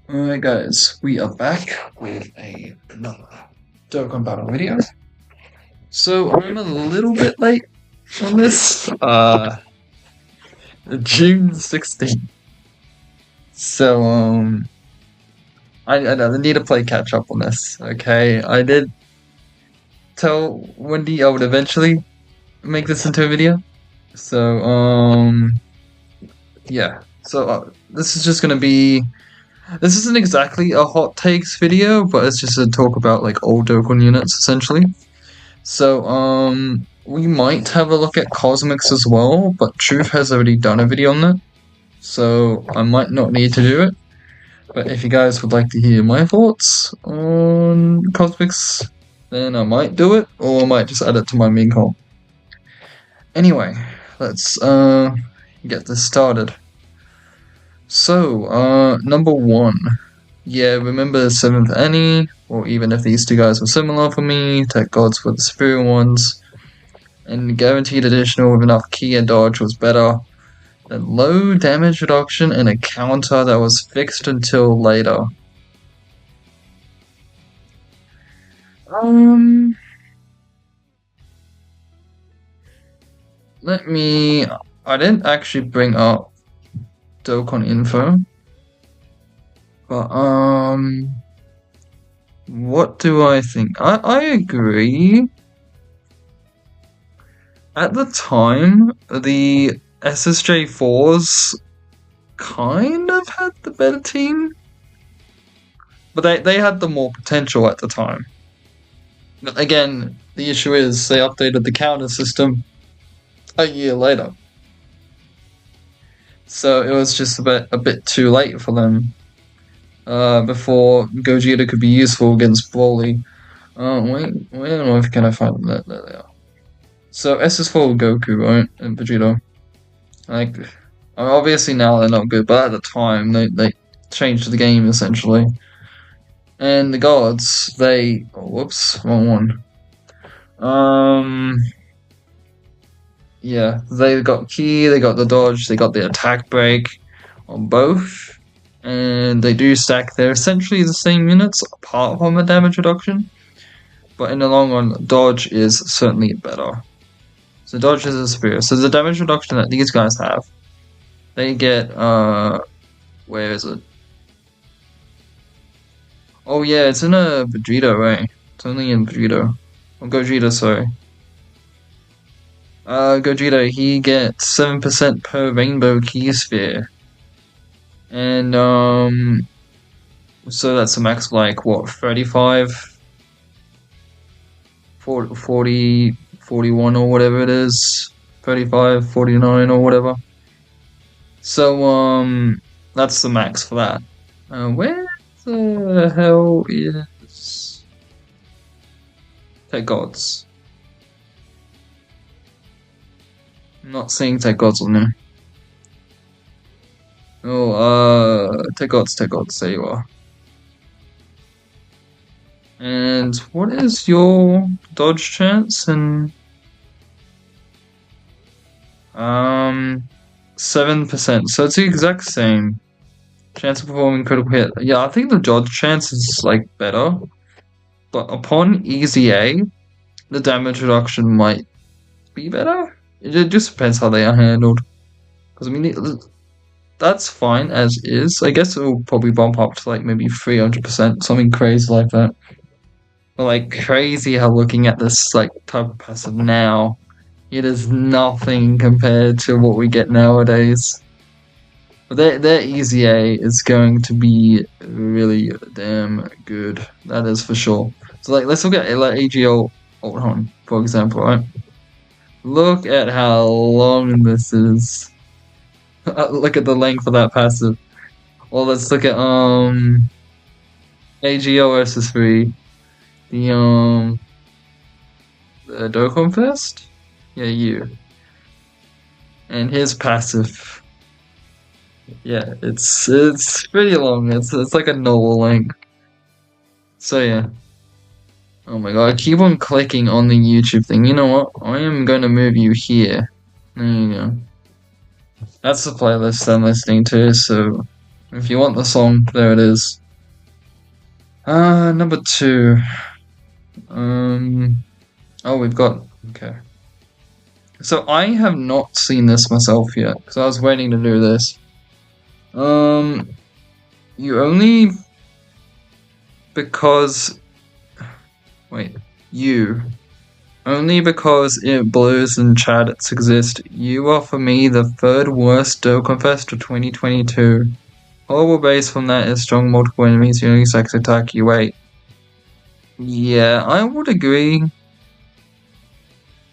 Alright guys, we are back with another Dokkan Battle video. So I'm a little bit late on this. June 16th. So I need to play catch up on this. Okay. I did tell Wendy I would eventually make this into a video. So yeah. So this is just gonna be this isn't exactly a hot takes video, but it's just a talk about like old Dokkan units essentially. So, we might have a look at Cosmics as well, but Truth has already done a video on that, so I might not need to do it. But if you guys would like to hear my thoughts on Cosmics, then I might do it, or I might just add it to my main call. Anyway, let's, get this started. So, number 1. Yeah, remember 7th Annie, or even if these two guys were similar for me, Tech Gods were the superior ones. And guaranteed additional with enough key and dodge was better than low damage reduction and a counter that was fixed until later. I didn't actually bring up Dokkan info, but what do I think? I agree. At the time, the SSJ4s kind of had the better team, but they had the more potential at the time. But again, the issue is they updated the counter system a year later, so it was just a bit too late for them. Before Gogeta could be useful against Broly. Wait, I don't know if can I find them. There they are. So SS4 Goku, right, and Vegeta. Like, obviously now they're not good, but at the time they changed the game essentially. And the gods, they whoops, wrong one. Yeah, they got key, they got the dodge, they got the attack break on both, and they do stack. They're essentially the same units apart from the damage reduction, but in the long run, dodge is certainly better. So dodge is a superior. So the damage reduction that these guys have, they get where is it? Oh yeah, it's in a Vegeta, right? It's only in Vegeta. Or Gogeta, sorry. Gogeta, he gets 7% per rainbow key sphere. And, so that's a max of like, what, 35? 40, 41 or whatever it is. 35, 49 or whatever. So, that's the max for that. Where the hell is Tech Gods? I'm not seeing Tech Gods on there. Oh, Tech Gods, there you are. And what is your dodge chance? And 7%. So it's the exact same. Chance of performing critical hit. Yeah, I think the dodge chance is like better. But upon easy A, the damage reduction might be better. It just depends how they are handled. Because I mean, that's fine as is. I guess it will probably bump up to like maybe 300%, something crazy like that. But like crazy how looking at this like type of passive now, it is nothing compared to what we get nowadays. But their easy A is going to be really damn good. That is for sure. So like let's look at like AGL Oldhorn, for example, right? Look at how long this is. Look at the length of that passive. Well, let's look at AGO SS3. The Dokkan Fest? Yeah, you. And his passive. Yeah, it's pretty long. It's like a novel length. So yeah. Oh my god, I keep on clicking on the YouTube thing. You know what? I am gonna move you here. There you go. That's the playlist I'm listening to, so If you want the song, there it is. Number two. Um, oh, we've got okay. So I have not seen this myself yet because I was waiting to do this. Um, you only because wait, you only because it blows and chats exist. You are for me the third worst Dokkan Fest of 2022. Horrible base from that is strong multiple enemies, unique sex attack. You wait. Yeah, I would agree.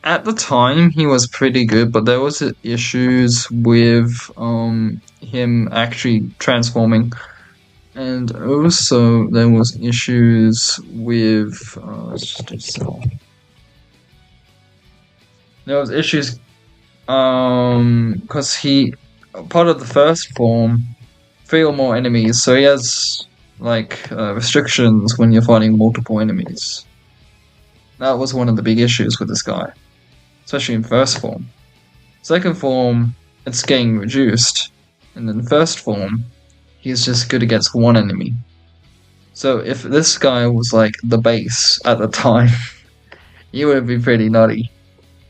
At the time, he was pretty good, but there was issues with him actually transforming, and also there was issues with let's just do so. There was issues because he part of the first form, three or more enemies, so he has like restrictions when you're fighting multiple enemies. That was one of the big issues with this guy, especially in first form. Second form, it's getting reduced, and then first form, he's just good against one enemy. So if this guy was like the base at the time, he would be pretty nutty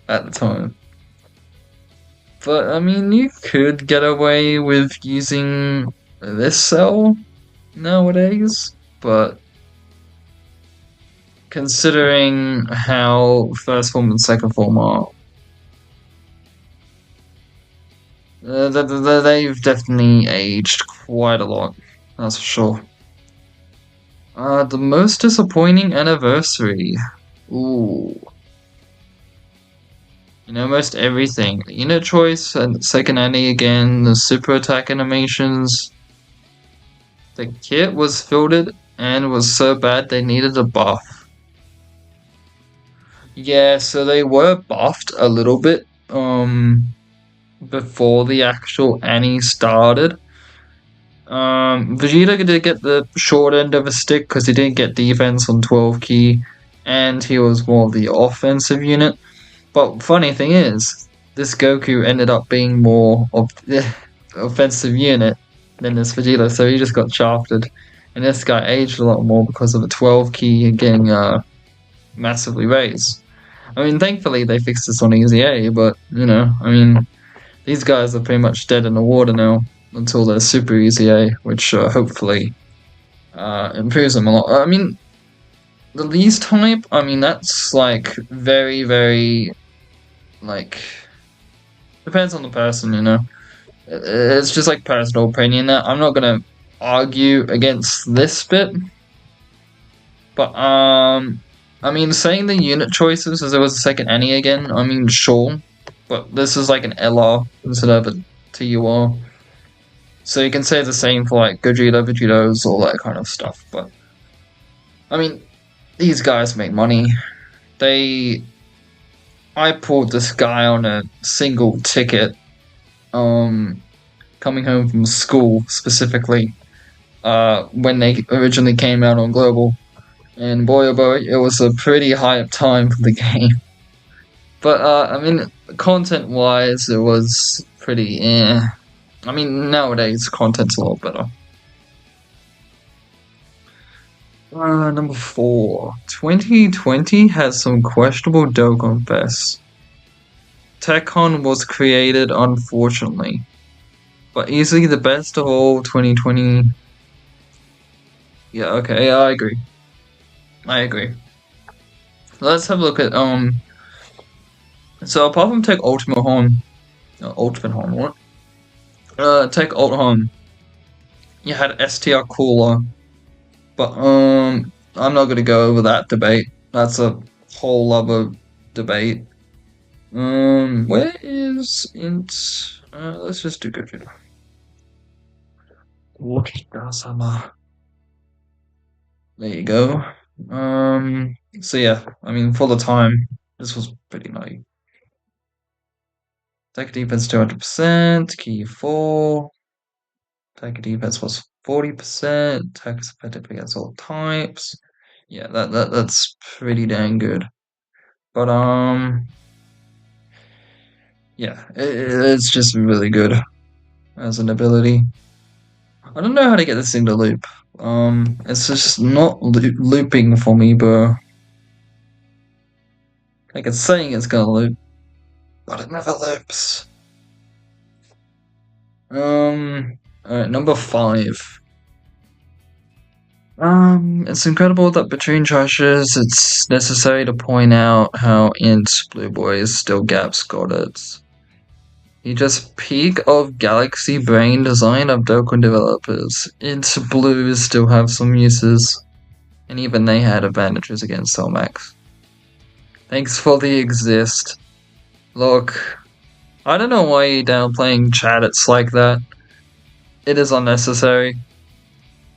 at the time. But I mean, you could get away with using this cell nowadays, but considering how first form and second form are, they've definitely aged quite a lot, that's for sure. The most disappointing anniversary. Ooh. You know, most everything. Unit choice and second annie again, the super attack animations. The kit was filtered and was so bad they needed a buff. Yeah, so they were buffed a little bit, before the actual Annie started. Vegeta did get the short end of a stick because he didn't get defense on 12 key, and he was more of the offensive unit. But funny thing is, this Goku ended up being more of the offensive unit than this Vegeta, so he just got shafted. And this guy aged a lot more because of the 12 key getting massively raised. I mean, thankfully they fixed this on Easy A, but you know, I mean, these guys are pretty much dead in the water now until they're Super Easy A, which hopefully improves them a lot. I mean, the least type, I mean, that's like very, very like depends on the person, you know. It's just like personal opinion. I'm not gonna argue against this bit, but I mean, saying the unit choices as there was a second Annie again. I mean, sure, but this is like an LR instead of a TUR. So you can say the same for like Gogeta, Vegetos, all that kind of stuff. But I mean, these guys make money. I pulled this guy on a single ticket, coming home from school specifically, when they originally came out on Global. And boy oh boy, it was a pretty hype time for the game. But I mean, content-wise, it was pretty eh. I mean, nowadays content's a lot better. Number 4. 2020 has some questionable Dokkan Fest. TechCon was created, unfortunately, but easily the best of all 2020. Yeah, okay, yeah, I agree. I agree. Let's have a look at So apart from Tech Ultimate Horn, Ultimate Horn, what? Tech Ult Horn. You had STR Cooler, but I'm not gonna go over that debate. That's a whole other debate. Where is int? Let's just do Gogeta. Wakita-sama. There you go. So yeah, I mean, for the time, this was pretty nutty. Attack defense 200%, key 4. Attack defense was 40%. Attack is effectively against all types. Yeah, that's pretty dang good. But yeah, it's just really good as an ability. I don't know how to get this thing to loop. It's just not looping for me, bro. Like it's saying it's gonna loop, but it never loops. Alright, number 5. It's incredible that between trashes, it's necessary to point out how Int Blue Boys still gaps got it. He just peak of galaxy brain design of Dokkan developers. Int Blues still have some uses, and even they had advantages against Cellmax. Thanks for the exist. Look, I don't know why you're downplaying Chadits like that. It is unnecessary.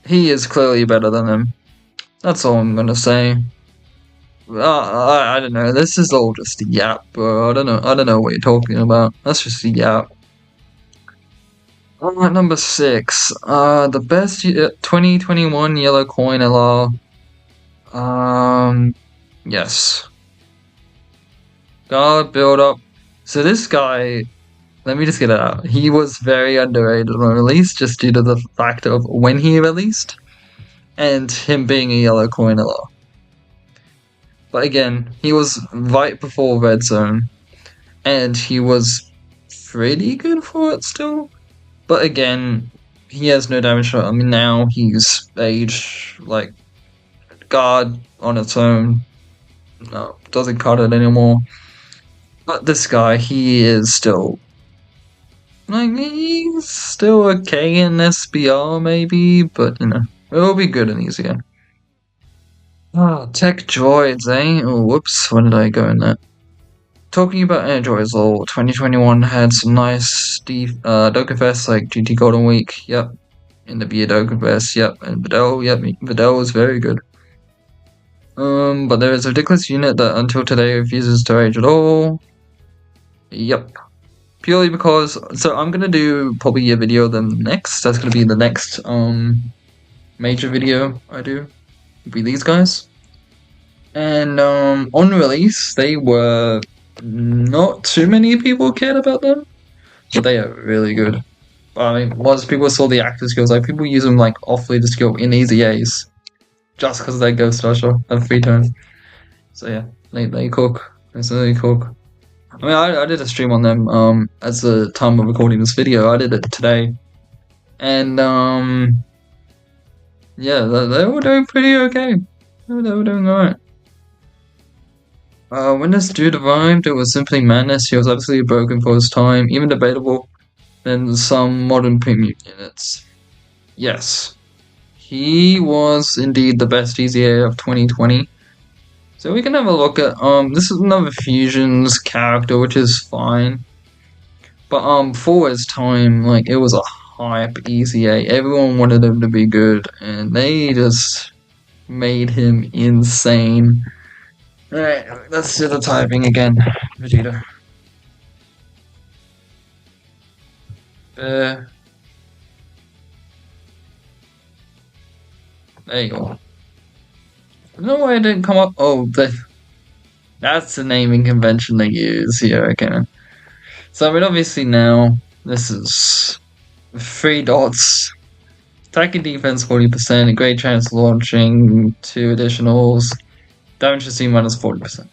He is clearly better than him. That's all I'm gonna say. I don't know. This is all just a yap, bro. I don't know. I don't know what you're talking about. That's just a yap. Alright, number 6. The best 2021 yellow coin LR. Yes. Guard build up. So this guy, let me just get it out. He was very underrated on release just due to the fact of when he released and him being a yellow coin LR. But again, he was right before Red Zone, and he was pretty good for it still. But again, he has no damage. I mean, now he's age, like, guard on its own. No, doesn't cut it anymore. But this guy, he is still, like, he's still okay in SBR maybe, but, you know, it'll be good and easier. Tech droids, eh? Oh, whoops, when did I go in that? Talking about androids, lol, 2021 had some nice Dokkan Fest like GT Golden Week, yep. In the Beer Dokkan Fest, yep. And Videl, yep, Videl was very good. But there is a ridiculous unit that until today refuses to age at all. Yep. Purely because, so I'm gonna do probably a video of them next. That's gonna be the next, major video I do. Be these guys. And, on release, they were not too many people cared about them, but they are really good. I mean, once people saw the active skills, like people use them like off-leader skill in Easy A's, just because they Ghost Usher and 3 turns. So yeah, they cook. They cook. I mean, I did a stream on them as the time of recording this video. I did it today, and yeah, they were doing pretty okay. They were doing alright. When this dude arrived, it was simply madness. He was absolutely broken for his time, even debatable than some modern premium units. Yes, he was indeed the best EZA of 2020. So we can have a look at, this is another Fusions character, which is fine. But, for his time, like, it was a hype EZA. Everyone wanted him to be good, and they just made him insane. Alright, let's do the typing again, Vegeta. There you go. I don't know why it didn't come up. Oh, that's the naming convention they use here, okay. So, I mean, obviously now, this is 3 dots. Attack and defense 40%, a great chance of launching 2 additionals. Damage to C minus 40%.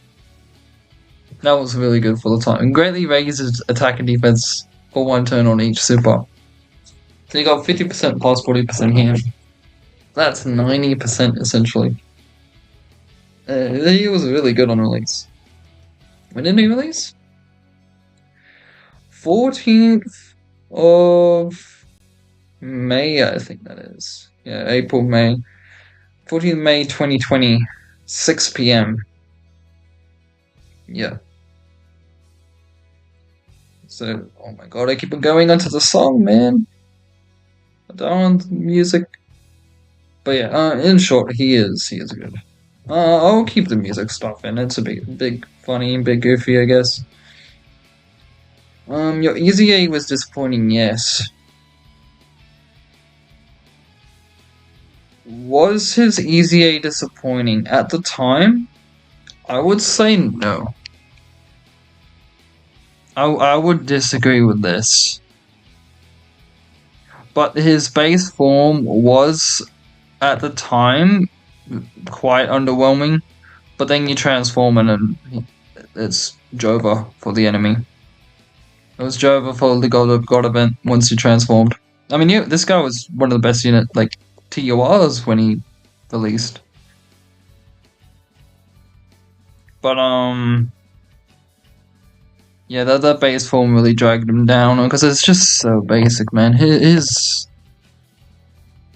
That was really good for the time. And greatly raises attack and defense for 1 turn on each super. So you got 50% plus 40% here. That's 90% essentially. He was really good on release. When did he release? 14th of May, I think that is. Yeah, April, May. 14th May 2020, 6 p.m. Yeah. So, oh my god, I keep on going onto the song, man. I don't want the music. But yeah, in short, he is good. I'll keep the music stuff in. It's a big, funny, big goofy, I guess. Your Easy A was disappointing, yes. Was his Easy A disappointing at the time? I would say no. I would disagree with this. but his base form was at the time quite underwhelming. But then you transform and it's Jova for the enemy. It was Jova for the God event once you transformed. I mean, this guy was one of the best unit like TURs when he released. But yeah, that base form really dragged him down because it's just so basic, man. His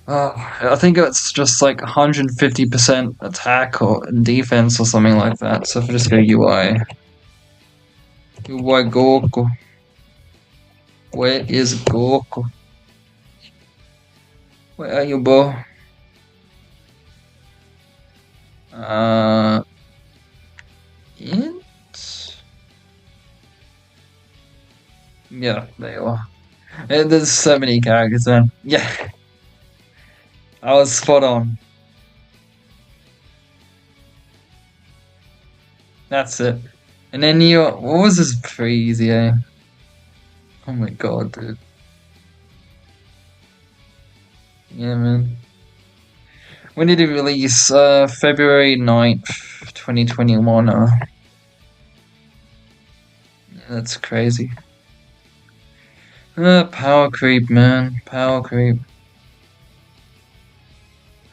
I think it's just like 150% attack or defense or something like that. So if I just go UI Goku. Where is Goku? Where are you, bro? Int? Yeah, there you are. There's so many characters, man. Yeah, I was spot on. That's it. And then what was this frieza? Oh my god, dude. Yeah, man. When did it release? February 9th, 2021. Yeah, that's crazy. Power creep, man. Power creep.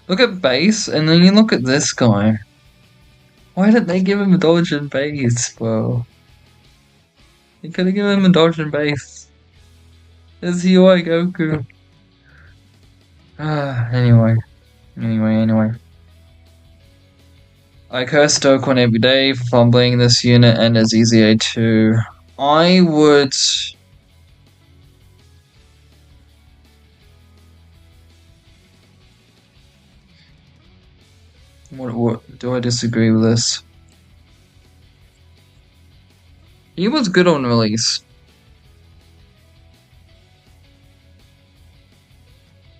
Look at base, and then you look at this guy. Why did they give him a dodge and base, bro? They could have given him a dodge and base. It's UI Goku. Anyway. I curse Dokkan every day for fumbling this unit and as EZA too. I would... What do I disagree with this? He was good on release.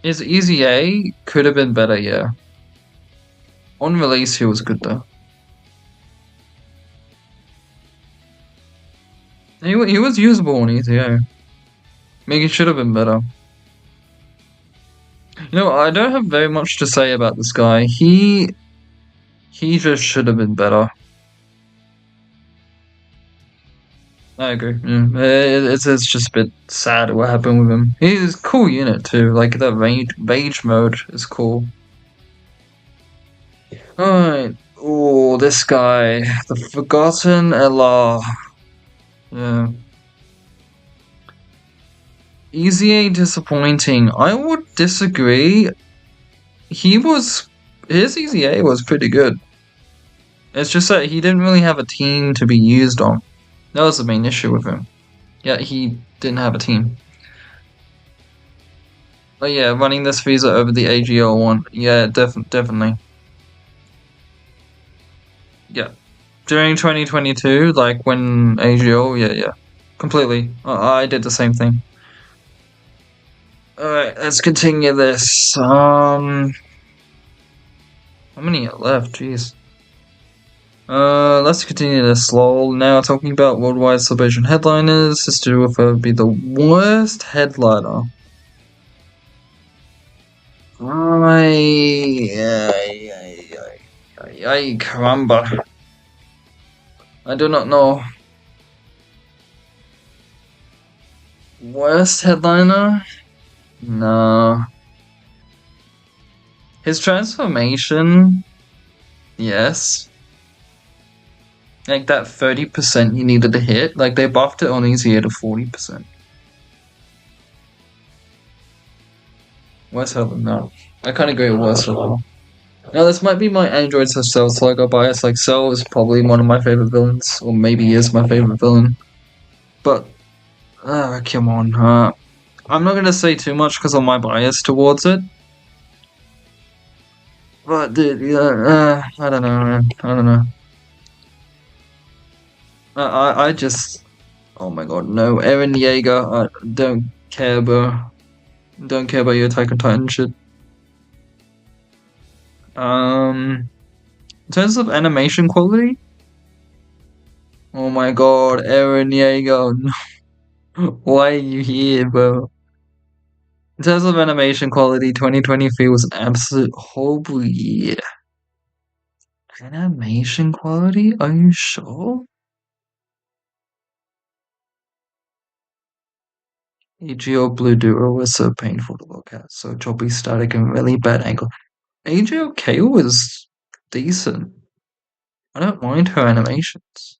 His EZA could have been better, yeah. On release, he was good though. He was usable on EZA. Maybe he should have been better. You know, I don't have very much to say about this guy. He just should have been better. I agree. Yeah. It's just a bit sad what happened with him. He's a cool unit too. Like that rage mode is cool. Alright. Oh, this guy, the Forgotten Elah. Yeah. EZA disappointing. I would disagree. His EZA was pretty good. It's just that he didn't really have a team to be used on. That was the main issue with him. Yeah, he didn't have a team. But yeah, running this frieza over the AGL one. Yeah, definitely. Yeah. During 2022, like when AGL, yeah. Completely. I did the same thing. Alright, let's continue this. How many are left? Jeez. Let's continue this. Lol. Now talking about worldwide celebration headliners. This to be the worst headliner. Ay, caramba. I do not know. Worst headliner? No. His transformation? Yes. Like that 30% you needed to hit, like they buffed it on easier to 40%. Worst headliner? No. I can't agree with worst headliner. Now this might be my Android Cell Saga bias, like Cell is probably one of my favorite villains, or maybe is my favorite villain. But, come on, I'm not gonna say too much because of my bias towards it. But, dude, yeah, I don't know, man. I don't know. I just... Oh my god, no. Eren Yeager, I don't care, bro. Don't care about your Attack on Titan shit. In terms of animation quality? Oh my god, Eren Yeager. Why are you here, bro? In terms of animation quality, 2023 was an absolute horrible year. Animation quality? Are you sure? AGO Blue Duo was so painful to look at, so choppy, static, and really bad angle. AGO Kale was decent. I don't mind her animations.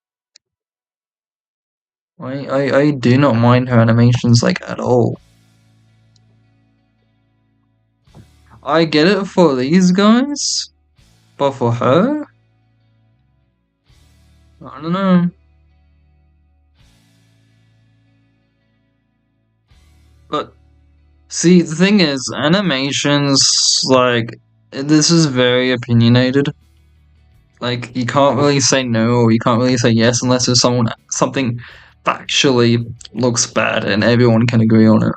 I do not mind her animations like at all. I get it for these guys, but for her, I don't know. But see, the thing is, animations like this is very opinionated. Like you can't really say no or you can't really say yes unless there's something factually looks bad and everyone can agree on it.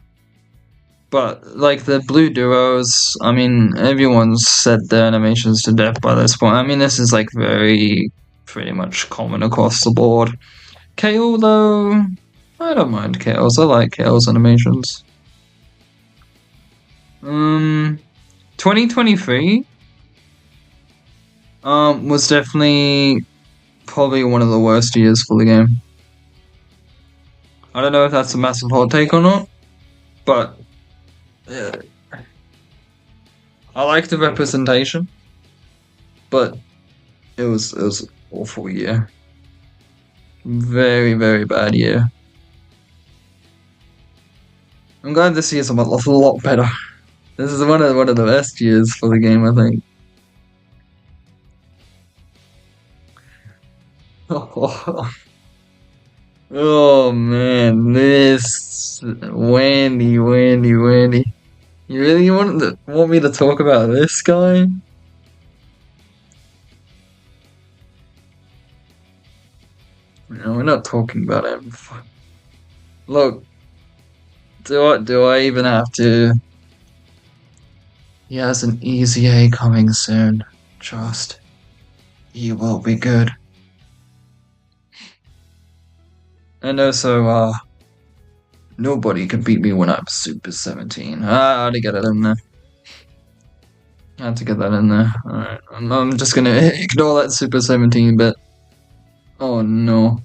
But like the blue duos, I mean, everyone's said their animations to death by this point. I mean, this is like very pretty much common across the board. Kale though, I don't mind Kale's. I like Kale's animations. 2023 was definitely probably one of the worst years for the game. I don't know if that's a massive hot take or not, but yeah. I like the representation, but it was an awful year. Very, very bad year. I'm glad this year's a lot better. This is one of the best years for the game, I think. Oh man, this Wendy. You really want me to talk about this guy? No, we're not talking about him. Look, do I even have to? He has an easy A coming soon. Trust. He will be good. And also, nobody can beat me when I'm Super 17. I had to get it in there. I had to get that in there. Alright, I'm just gonna ignore that Super 17 bit. Oh no.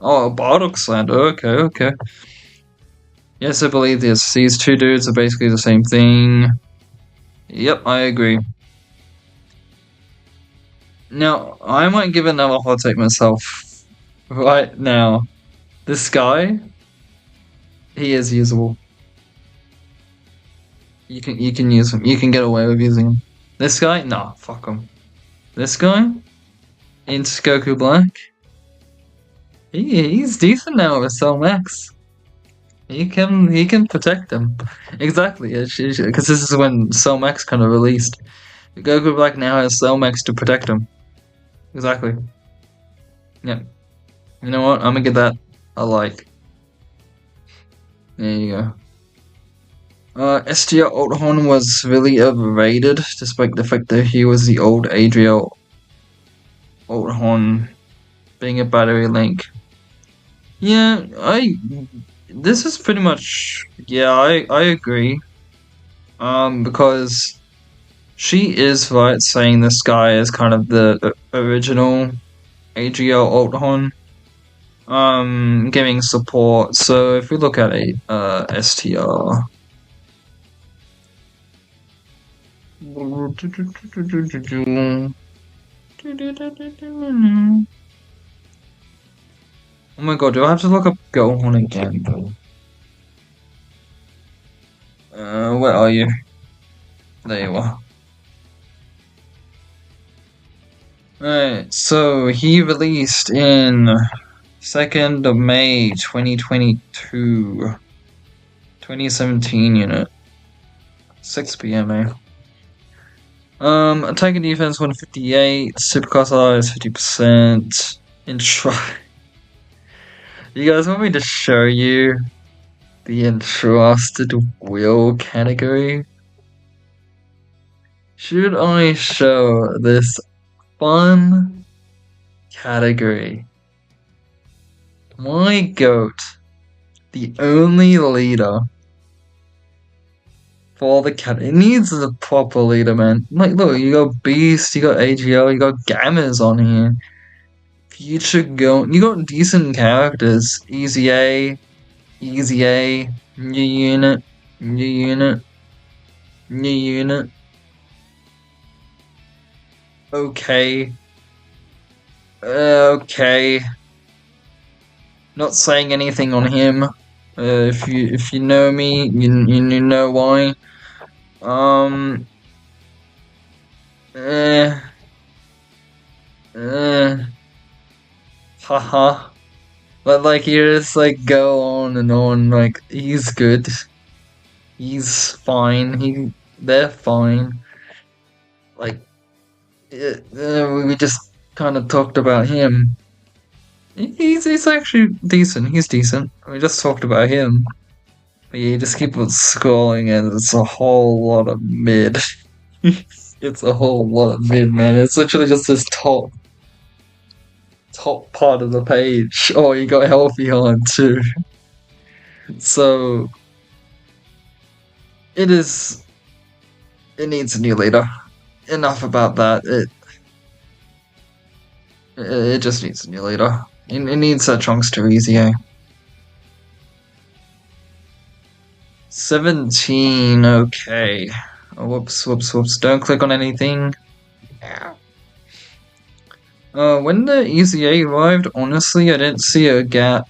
Oh, Bardock slander. Okay. Yes, I believe this. These two dudes are basically the same thing. Yep, I agree. Now, I might give another hot take myself right now. This guy, he is usable. You can use him. You can get away with using him. This guy, nah, fuck him. This guy, into Goku Black, he's decent now with Cell Max. He can protect them. Exactly, because this is when Cell Max kind of released. Goku Black now has Cell Max to protect him. Exactly. Yeah. You know what? I'm gonna get that a like. There you go. STR Oldhorn was really overrated, despite the fact that he was the old Adriel Oldhorn being a battery link. Yeah, this is pretty much, yeah, I agree. Because she is right saying this guy is kind of the original Adriel Oldhorn. Giving support. So if we look at a STR. Oh my god, do I have to look up Gohan again though? Where are you? There you are. Alright, so he released in 2nd of May 2022. 2017 unit. 6 PM, eh? Attack and defense 158, supercross allies 50%. You guys want me to show you the entrusted will category? Should I show this fun category? My goat, the only leader for the cat. It needs a proper leader, man. Like, look, you got Beast, you got AGL, you got Gammas on here. Future Go, you got decent characters. Easy A, new unit, new unit, new unit. Okay, okay. Not saying anything on him. If you know me, you know why. Um, eh, eh, haha. But like you just like go on and on. Like he's good. He's fine. They're fine. Like we just kind of talked about him. He's actually decent. He's decent. We just talked about him. But yeah, you just keep on scrolling and it's a whole lot of mid. It's a whole lot of mid, man. It's literally just this top part of the page. Oh, you got healthy on too. So it is. It needs a new leader. Enough about that. It just needs a new leader. It needs that Trunks to easy. 17. Okay. Oh, whoops. Don't click on anything. When the EZA arrived, honestly, I didn't see a gap.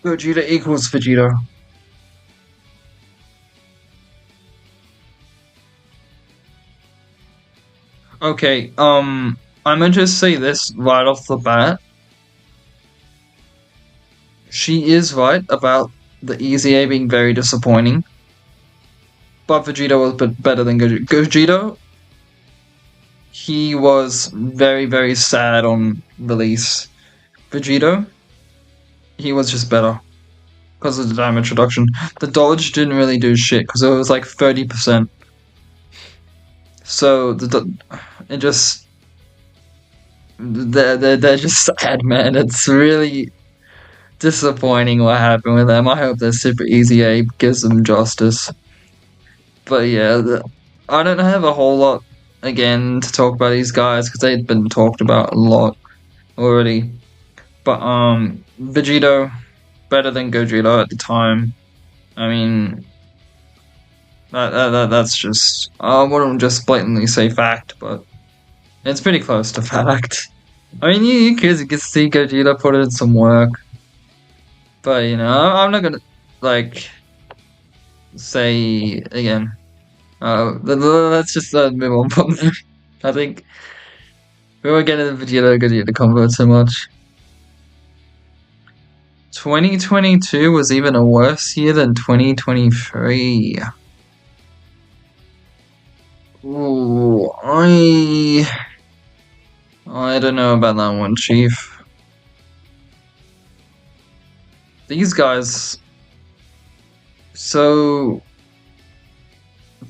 Gogeta equals Vegeta. Okay, I'm gonna just say this right off the bat. She is right about the EZA being very disappointing. But Vegeta was better than Gogeta. Gogeta, he was very, very sad on release. Vegeta, he was just better because of the damage reduction. The dodge didn't really do shit because it was like 30%. So it just they're just sad, man. It's really disappointing what happened with them. I hope that Super Easy Abe gives them justice. But yeah, I don't have a whole lot again to talk about these guys because they've been talked about a lot already. But Vegito better than Gogeta at the time. I mean, that's just I wouldn't just blatantly say fact, but it's pretty close to fact. I mean, you could see Gogeta put in some work, but you know, I'm not gonna like say again. Let's just move on from there. I think we won't get into Vegeta combo too much. 2022 was even a worse year than 2023. Ooh, I don't know about that one, Chief. These guys. So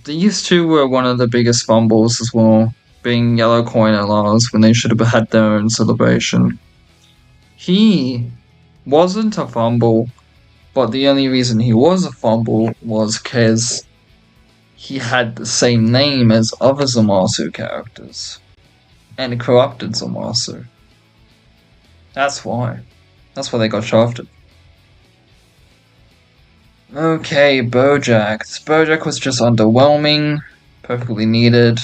these two were one of the biggest fumbles as well, being Yellow Coin and Lars when they should have had their own celebration. He wasn't a fumble, but the only reason he was a fumble was because he had the same name as other Zamasu characters and corrupted Zamasu. That's why. That's why they got shafted. Okay, Bojack. This Bojack was just underwhelming. Perfectly needed.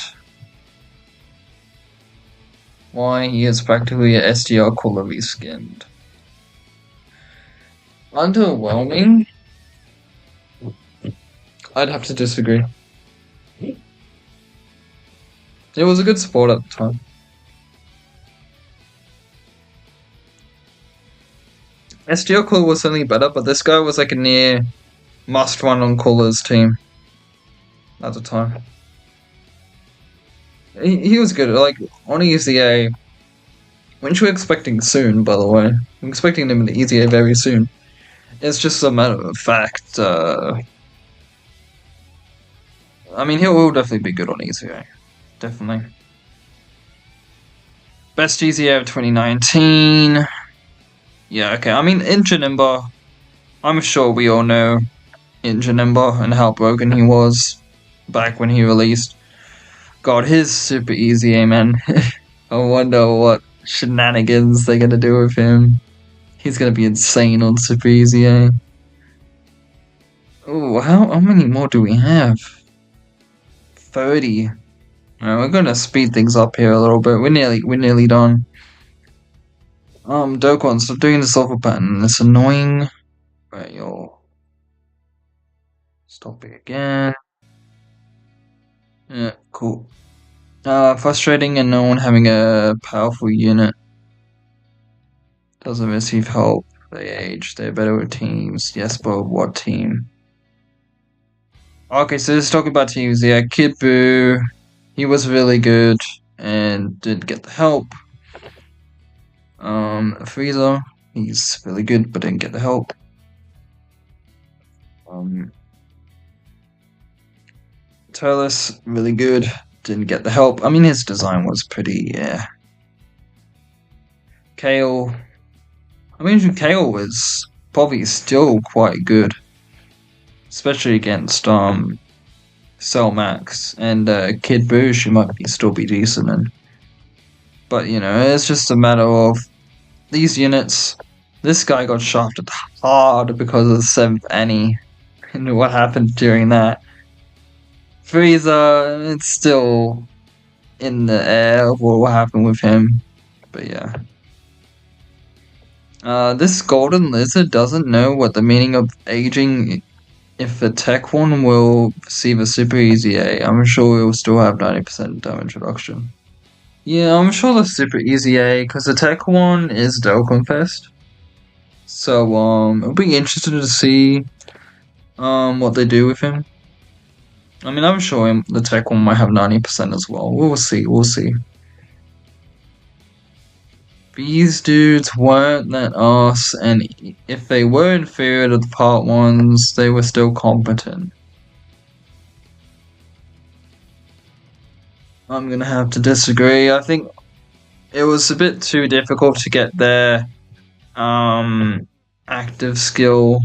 Why? He is practically a SDR cooler reskinned. Underwhelming? I'd have to disagree. It was a good support at the time. SDR cooler was certainly better, but this guy was like a near must run on Cooler's team at the time. He was good. Like, on EZA, which we're expecting soon, by the way. I'm expecting him in the EZA very soon. It's just a matter of fact. I mean, he will definitely be good on EZA. Definitely. Best EZA of 2019. Yeah, okay. I mean, in Janemba, I'm sure we all know in Janemba and how broken he was back when he released. God, his super easy, man. I wonder what shenanigans they're gonna do with him. He's gonna be insane on super easy, eh? Oh, how many more do we have? 30. Alright, we're gonna speed things up here a little bit. We're nearly done. Dokkan, stop doing the sulfur pattern. It's annoying. Right, you'll stop it again. Yeah, cool. Frustrating and no one having a powerful unit. Doesn't receive help. They age. They're better with teams. Yes, but what team? Okay, so let's talk about teams. Yeah, Kid Buu. He was really good and didn't get the help. Frieza. He's really good but didn't get the help. Turles, really good, didn't get the help. I mean, his design was pretty, yeah. Kale. I mean, Kale was probably still quite good, especially against Cell Max and Kid Buu. She might still be decent, but you know, it's just a matter of these units. This guy got shafted hard because of the 7th Annie and what happened during that. Frieza, it's still in the air of what will happen with him, but yeah. This golden lizard doesn't know what the meaning of aging. If the tech one will receive a super easy A, I'm sure it will still have 90% damage reduction. Yeah, I'm sure the super easy A, because the tech one is Dokkan Fest. So, it'll be interesting to see, what they do with him. I mean, I'm sure the tech one might have 90% as well. We'll see. These dudes weren't that ass, and if they were inferior to the part ones, they were still competent. I'm gonna have to disagree. I think it was a bit too difficult to get their active skill,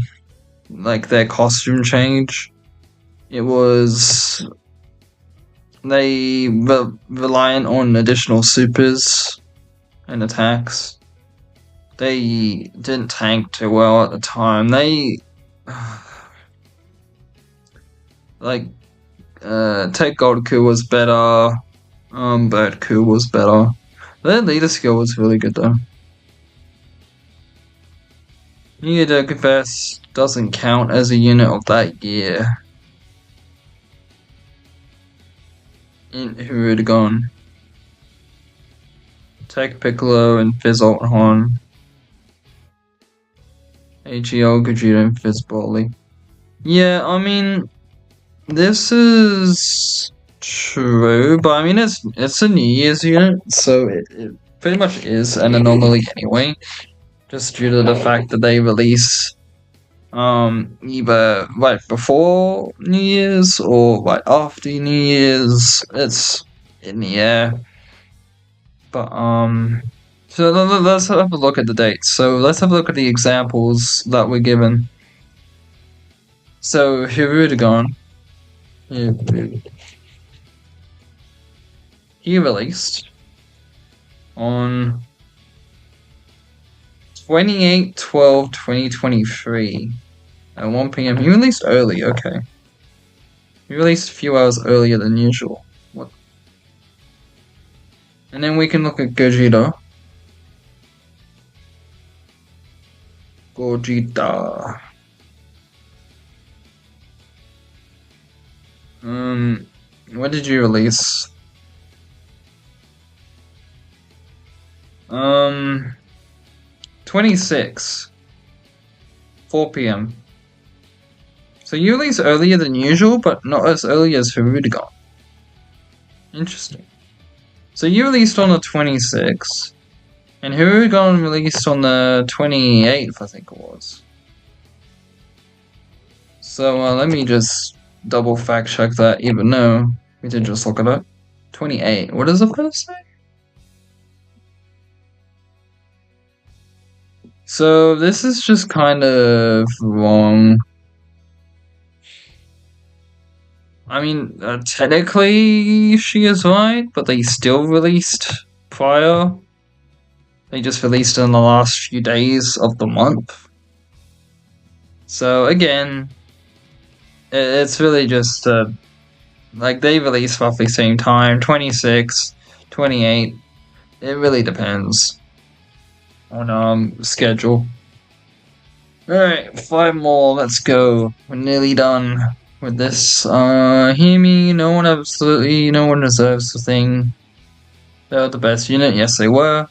like their costume change. It was they were reliant on additional supers and attacks. They didn't tank too well at the time. They like Tech Goku was better. Ku was better. Their leader skill was really good though. Need to confess, doesn't count as a unit of that year. In Hirudegon. Tech Piccolo and Fizzle Han. AGL, Gogeta, and Fizzbally. Yeah, I mean, this is true, but I mean, it's a New Year's unit, so it pretty much is an anomaly anyway. Just due to the fact that they release either right before New Year's or right after New Year's. It's in the air. But so let's have a look at the dates. So let's have a look at the examples that were given. So Hirudegon, he released on 28/12/2023 at 1 p.m. He released early, okay. He released a few hours earlier than usual. What? And then we can look at Gogeta. Gogeta. When did you release? 26. 4 p.m. So you release earlier than usual, but not as early as Hirudegon. Interesting. So you released on the 26th, and Hirudegon released on the 28th, I think it was. So let me just double fact check that, even though we did just look at it. 28. What does the first say? So this is just kind of wrong. I mean, technically she is right, but they still released prior. They just released in the last few days of the month. So again, it's really just like they release roughly same time, 26, 28. It really depends on schedule. Alright, 5 more, let's go. We're nearly done with this. Hear me, no one deserves the thing. They were the best unit, yes they were.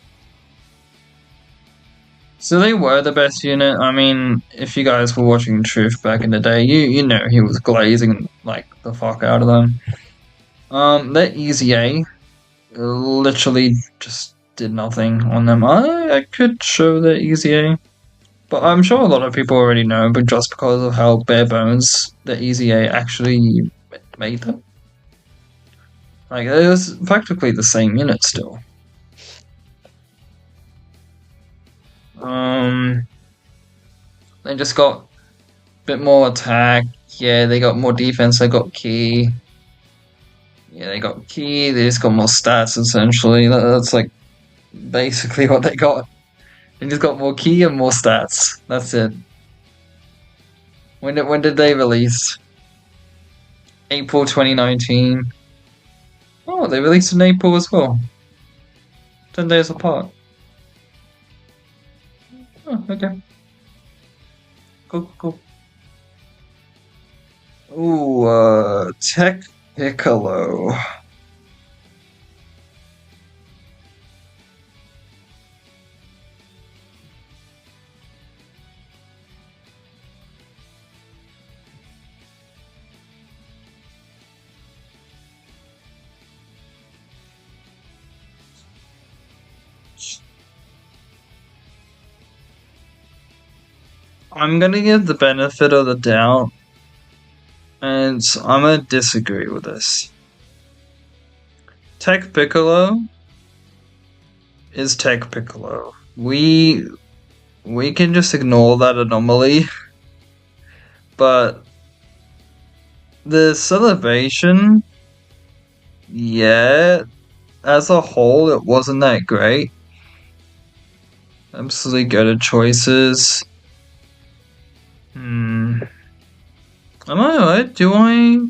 So they were the best unit. I mean, if you guys were watching Truth back in the day, you know he was glazing like the fuck out of them. That Easy A literally just did nothing on them. I could show the Easy A, but I'm sure a lot of people already know, but just because of how bare bones the Easy A actually made them. Like, it was practically the same unit still. They just got a bit more attack. Yeah, they got more defense. They got key. Yeah, they got key. They just got more stats essentially. That's like basically what they got. They just got more key and more stats. That's it. When did they release? April 2019. Oh, they released in April as well. 10 days apart. Oh, okay. Cool. Ooh, Tech Piccolo. I'm gonna give the benefit of the doubt, and I'm gonna disagree with this. Tech Piccolo is Tech Piccolo. We can just ignore that anomaly, but the celebration, yeah, as a whole, it wasn't that great. Absolutely good choices. Am I right? Do I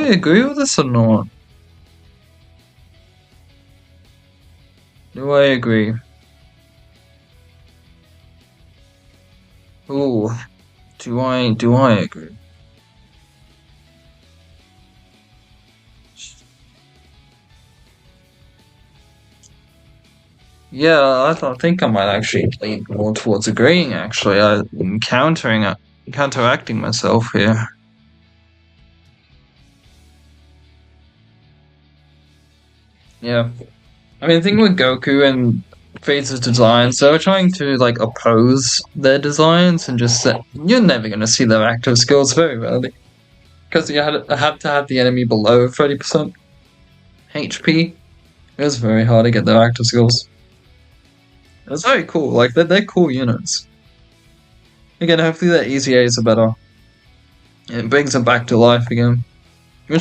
agree with this or not? Do I agree? Ooh, do I agree? Yeah, I think I might actually lean more towards agreeing. Actually, I'm counteracting myself here. Yeah, I mean, the thing with Goku and Frieza's designs, they were trying to like oppose their designs and just say you're never going to see their active skills very rarely because you had to have the enemy below 30% HP. It was very hard to get their active skills. It was very cool. Like they're cool units. Again, hopefully their EZAs are better. It brings them back to life again. I'm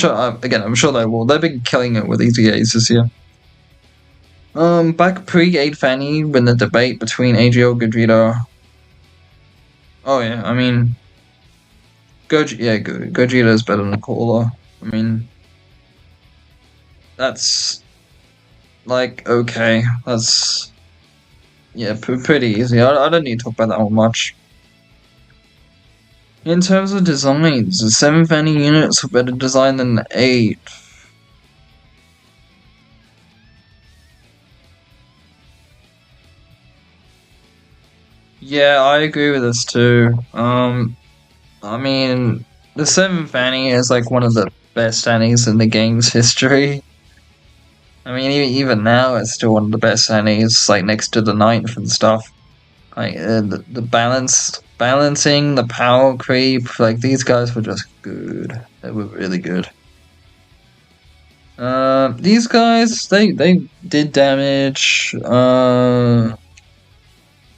sure they will. They've been killing it with EZAs this year. Back pre-8 Fanny, when the debate between AGO Gogeta. Oh yeah, I mean, Gogeta is better than Cola. I mean, that's like okay. That's yeah, pretty easy. I don't need to talk about that one much. In terms of designs, the 7 Fanny units are better designed than the 8. Yeah, I agree with this too. I mean, the 7 Fanny is like one of the best Fannies in the game's history. I mean, even now, it's still one of the best Fannies, like next to the 9th and stuff. Like the balancing, the power creep, like these guys were just good. They were really good. These guys, they did damage.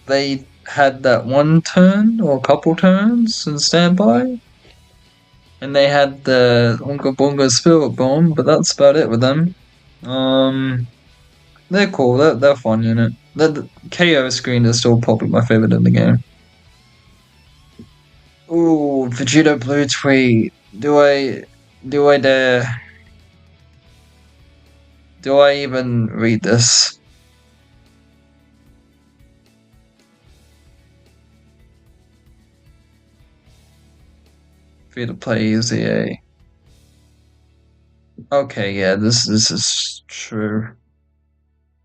They had that one turn or a couple turns in standby, and they had the Unga Bunga Spirit Bomb, but that's about it with them. Um, they're cool. They're fun unit. The KO screen is still probably my favorite in the game. Ooh, Vegeta Blue Tweet. Do I dare? Do I even read this? Free to play EZA. Okay, yeah, this is true.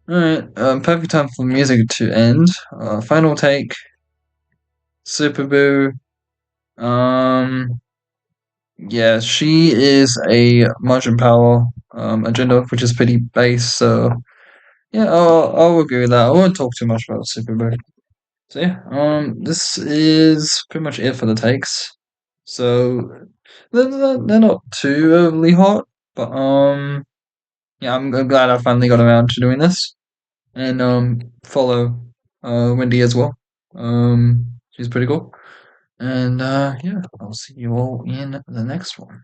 Alright, perfect time for music to end. Final take, Super Boo. Um, yeah, she is a margin power agenda, which is pretty base. So yeah, I'll agree with that. I won't talk too much about Super Boo. So yeah, this is pretty much it for the takes. So they're not too overly hot, but yeah, I'm glad I finally got around to doing this. And follow Wendy as well. She's pretty cool. And yeah, I'll see you all in the next one.